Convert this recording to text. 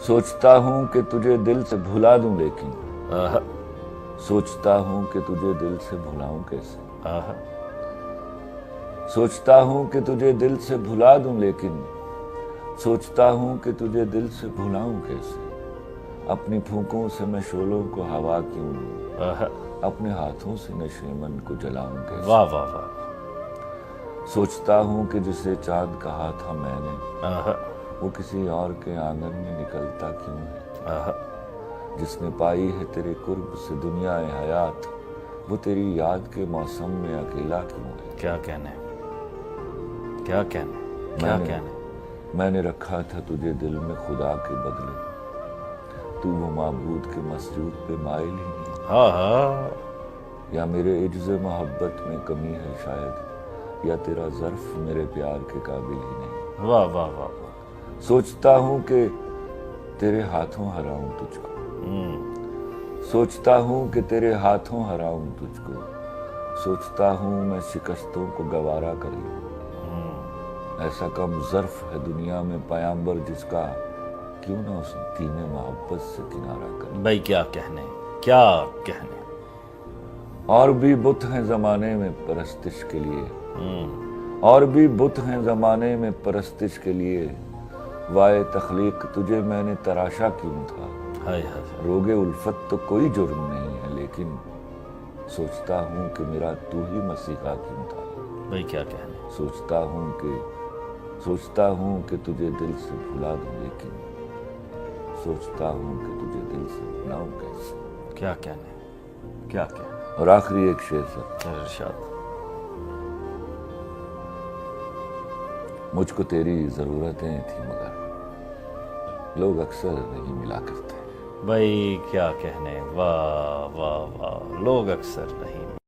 सोचता हूँ कि तुझे दिल से भुला दूं लेकिन सोचता हूँ कि तुझे दिल से भुलाऊं कैसे सोचता हूँ कि तुझे दिल से भुला दूं लेकिन सोचता हूँ कि तुझे दिल से भुलाऊं कैसे अपनी फूंकों से मैं शोलों को हवा क्यों दूं अपने हाथों से नशेमन को जलाऊं कैसे वाह वाह वाह सोचता हूँ कि जिसे चाँद कहा था मैंने वो किसी और के आंगन में निकलता क्यों है जिसने पाई है तेरे कुर्ब से दुनिया हयात वो तेरी याद के मौसम में अकेला क्यों है क्या कहने क्या कहने क्या कहने मैंने रखा था तुझे दिल में खुदा के बदले तू वो माबूद के मसजूद पे माइल ही नहीं हाँ या मेरे इज्ज़ मोहब्बत में कमी है शायद या तेरा ज़र्फ मेरे प्यार के काबिल ही नहीं वाह वाह वाह सोचता हूँ कि तेरे हाथों हराऊं तुझको सोचता हूँ कि तेरे हाथों हराऊं तुझको सोचता हूँ मैं शिकस्तों को गवारा कर लूं ऐसा कम ज़र्फ है दुनिया में पयाम्बर जिसका क्यों ना उस दीने मोहब्बत से किनारा कर भाई क्या कहने क्या कहने और भी बुत हैं ज़माने में परस्तिश के लिए और भी बुत हैं ज़माने में परस्तिश के लिए वाए तख्लीक तुझे मैंने तराशा क्यों था हाय हाय रोगे उल्फत तो कोई जुर्म नहीं है लेकिन सोचता हूँ कि मेरा तू ही मसीहा क्यों था भाई क्या कहने सोचता हूँ कि तुझे दिल से भुला दूं लेकिन सोचता हूँ कि तुझे दिल से भुलाऊं कैसे क्या कहने क्या कहने और आखिरी एक शेर सर इरशाद मुझको तेरी ज़रूरतें थी मगर लोग अक्सर नहीं मिला करते भाई क्या कहने वाह वाह वाह लोग अक्सर नहीं